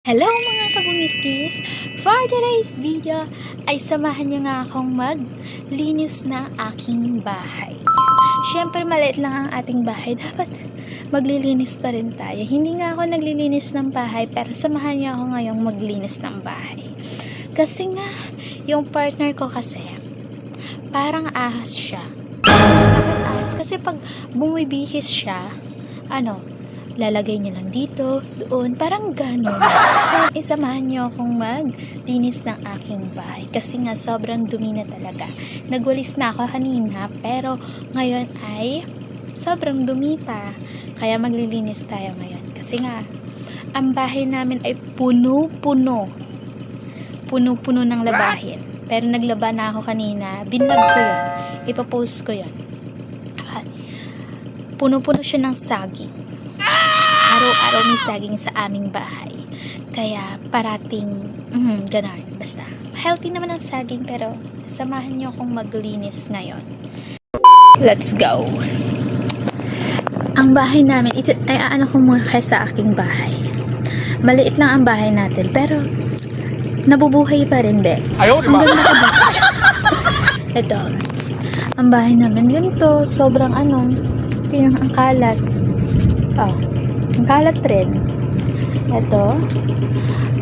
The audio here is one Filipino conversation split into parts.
Hello mga kabumiskis! For today's video ay samahan niyo nga akong maglinis ng aking bahay. Siyempre maliit lang ang ating bahay, dapat maglilinis pa rin tayo. Hindi nga ako naglilinis ng bahay pero samahan niyo ako ngayong maglinis ng bahay. Kasi nga, yung partner ko kasi parang ahas siya. Bakit ahas? Kasi pag bumibihis siya, lalagay niya lang dito, doon, parang gano'n. Kaya isamahan niyo akong maglinis ng aking bahay. Kasi nga, sobrang dumi na talaga. Nagwalis na ako kanina, pero ngayon ay sobrang dumi pa. Kaya maglilinis tayo ngayon. Kasi nga, ang bahay namin ay puno-puno. Puno-puno ng labahin. Pero naglaba na ako kanina. Binag ko yun. Ipapost ko yun. Puno-puno siya ng saging. Araw-araw may saging sa aming bahay. Kaya parating, ganon. Basta, healthy naman ang saging pero samahan niyo akong maglinis ngayon. Let's go! Ang bahay namin, ay ano ko muna kaya sa aking bahay. Maliit lang ang bahay natin pero nabubuhay pa rin, be. Ang ganda ka ba? Ito, ang bahay namin ganito, sobrang tingnan ang kalat. Ang kalat rin. Ito.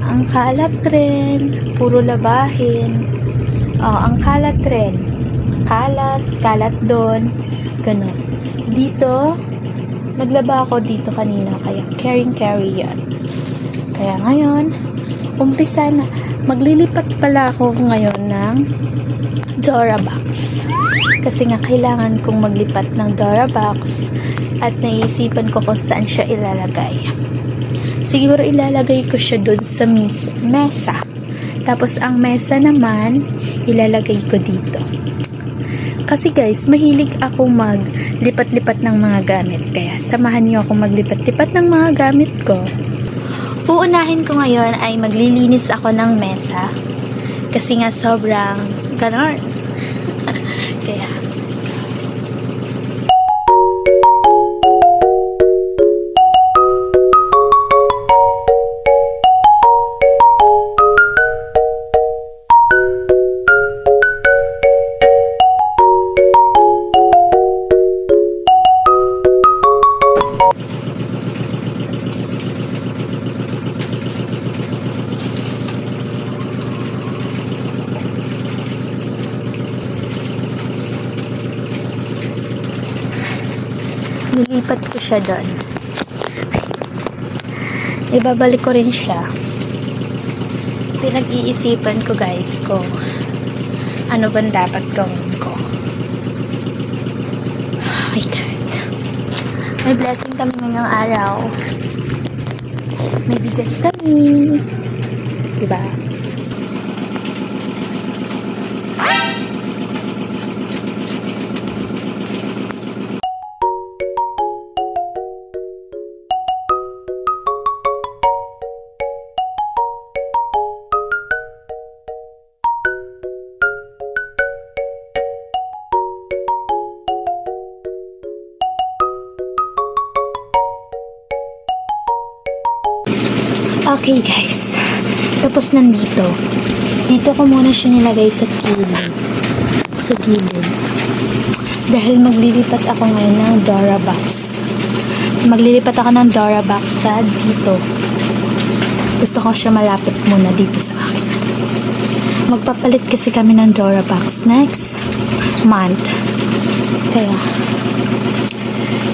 Ang kalat rin. Puro labahin. Ang kalat rin. Kalat doon. Ganon. Dito, naglaba ako dito kanina. Kaya carry yan. Kaya ngayon, umpisa na. Maglilipat pala ako ngayon ng Durabox. Kasi nga kailangan kong maglipat ng Durabox at naisipan ko kung saan siya ilalagay. Siguro ilalagay ko siya doon sa mesa. Tapos ang mesa naman ilalagay ko dito. Kasi guys, mahilig ako maglipat-lipat ng mga gamit. Kaya samahan niyo ako maglipat-lipat ng mga gamit ko. Uunahin ko ngayon ay maglilinis ako ng mesa. Kasi nga sobrang ganon. Kaya nilipat ko siya doon. Ibabalik ko rin siya. Pinag-iisipan ko guys kung ano bang dapat gawin ko. Oh my God. May blessing kami ngayong araw. May bigas kami. Diba? Okay guys, tapos nandito. Dito ko muna siya nilagay sa gilid. Dahil maglilipat ako ngayon ng Durabox. Maglilipat ako ng Durabox sa dito. Gusto ko siya malapit muna dito sa akin. Magpapalit kasi kami ng Durabox next month. Kaya,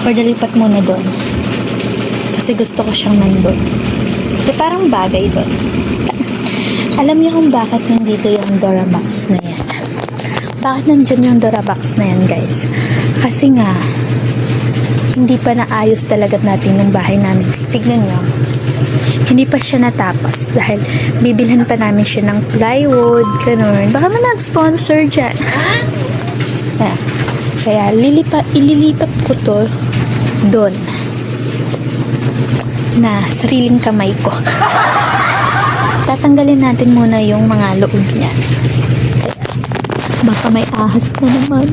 lipat muna doon. Kasi gusto ko siyang nandun. Kasi parang bagay doon. Alam niyo kung bakit nandito yung Durabox na yan? Bakit nandyan yung Durabox na yan, guys? Kasi nga, hindi pa naayos talaga natin yung bahay namin. Tignan nyo. Hindi pa siya natapos dahil bibilhan pa namin siya ng plywood, ganun. Baka man nag-sponsor dyan. Kaya ililipat ko to doon. Na sariling kamay ko. Tatanggalin natin muna yung mga loob niya. Baka may ahas na naman.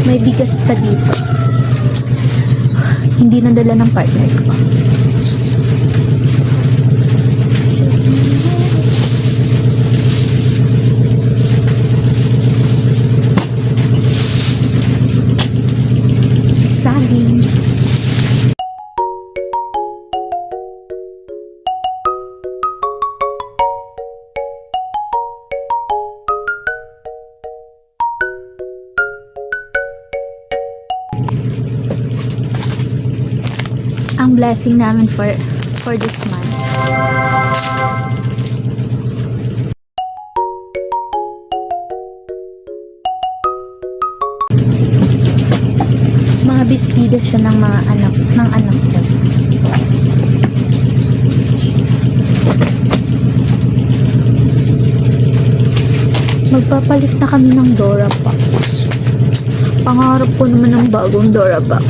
May bigas pa dito. hindi nadala ng partner ko. Saging. Ang blessing namin for this month. Mga bestida siya ng mga anak ko. Magpapalit na kami ng Dora Box. Pangarap ko naman ng bagong Dora Box.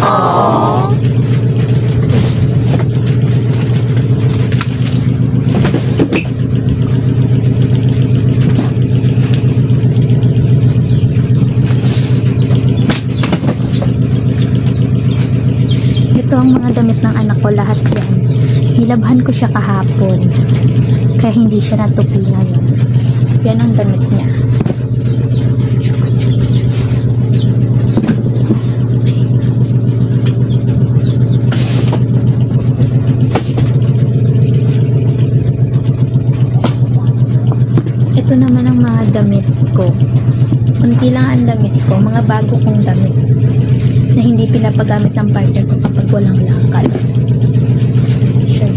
Ito ang mga damit ng anak ko, lahat yan. Nilabhan ko siya kahapon. Kaya hindi siya natupi ngayon. Yan ang damit niya. Ito naman ang mga damit ko. Kunti lang ang damit ko. Mga bago kong damit na hindi pinapagamit ng partner ko kapag walang lakad. Siya.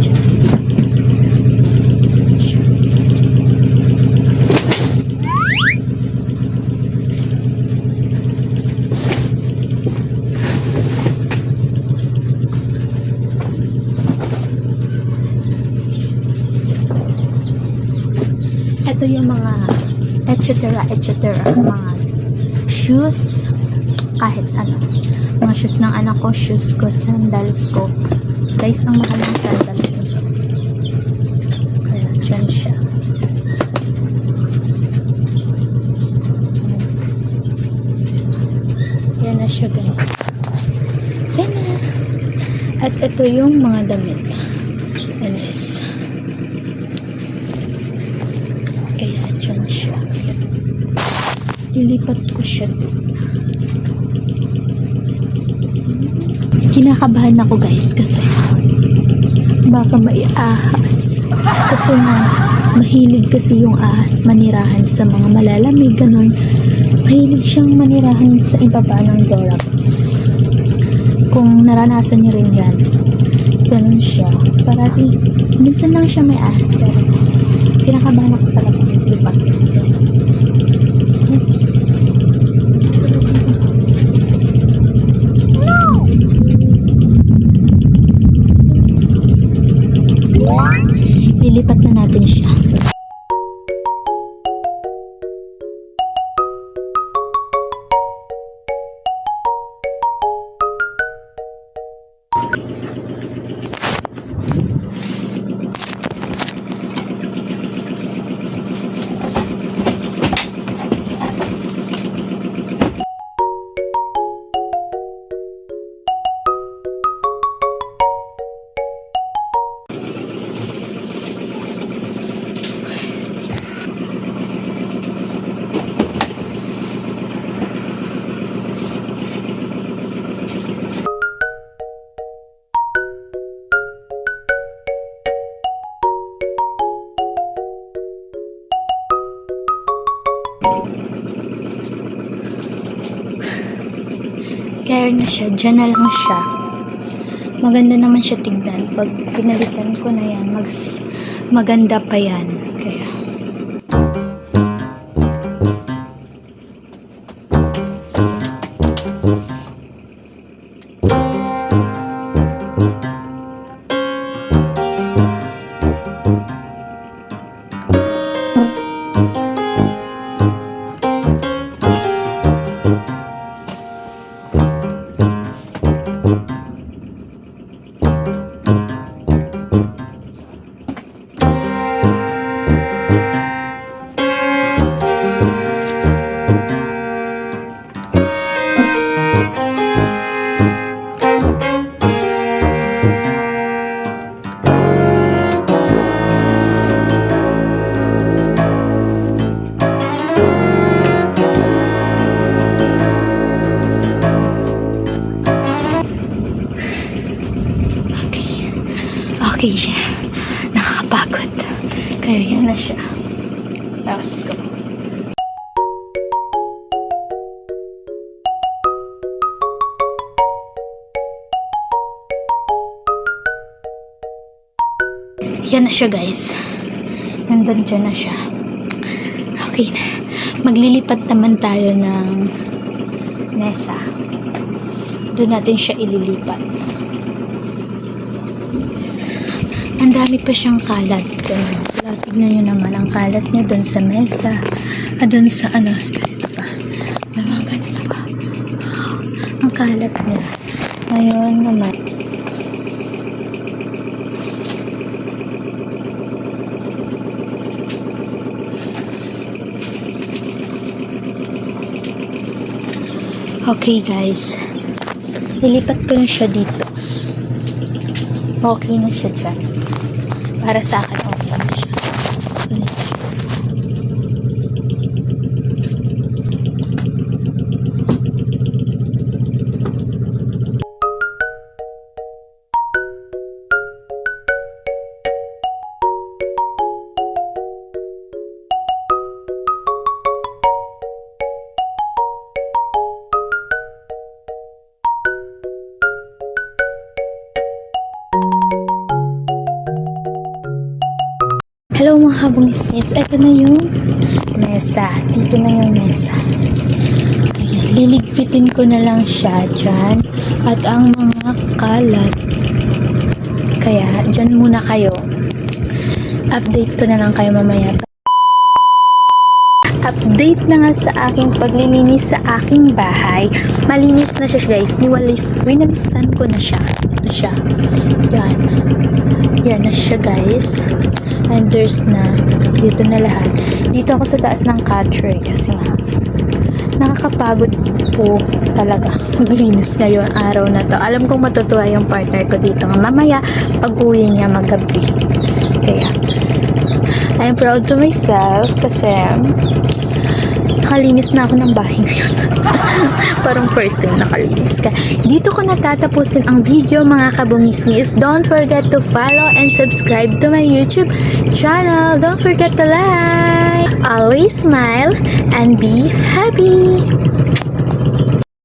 Ito yung mga etc. mga shoes, kahit ano. Mga shoes ng anak ko, shoes ko, sandals ko. Guys, ang mahal ng sandals nito. Kaya, dyan siya. Yan na siya, guys. Yan na. At ito yung mga damit. And this. Kaya, dyan siya. Lilipat ko siya. Kinakabahan ako, guys, kasi baka may ahas. Kasi nga, mahilig kasi yung ahas manirahan sa mga malalamig, ganun. Mahilig siyang manirahan sa ibaba ng Dora Box. Kung naranasan niyo rin yan, ganun siya. Parati, minsan lang siya may ahas, pero kinakabahan ako talaga ng lipat. Oops. Lilipat na natin siya. Kaya na siya, dyan na lang siya. Maganda naman siya tignan. Pag pinalitan ko na yan, maganda pa yan. Kaya Okay siya. Nakakapagod. Kaya yan na siya. Let's go. Yan na siya guys. Nandun dyan na siya. Okay na. Maglilipat naman tayo ng mesa. Doon natin siya ililipat. Ang dami pa siyang kalat. Kaya tignan nyo naman ang kalat niya doon sa mesa. Doon sa ano. Ganito pa. May mga ganito pa. Ang kalat niya. Ngayon naman. Okay guys, lilipat ko na siya dito. Okay na siya dyan. Para sa akin, okay na siya. Ganito siya. Hello mga kabungisnis, ito na yung mesa. Dito na yung mesa. Ayan, liligpitin ko na lang siya dyan. At ang mga kalat. Kaya, dyan muna kayo. Update ko na lang kayo mamaya. Update na nga sa aking paglilinis sa aking bahay. Malinis na siya guys. Winalisan ko na siya. Ito siya. Yan. Yan na siya guys. And there's na. Dito na lahat. Dito ako sa taas ng catcher kasi nga nakakapagod po talaga maglinis ngayon araw na to. Alam kong matutuwa yung partner ko dito nga mamaya pag uwi niya magabi. Kaya I'm proud to myself kasi nakalinis na ako ng bahay ngayon. Parang first time nakalinis ka. Dito ko natatapusin ang video mga kabungisnis. Don't forget to follow and subscribe to my YouTube channel. Don't forget to like. Always smile and be happy.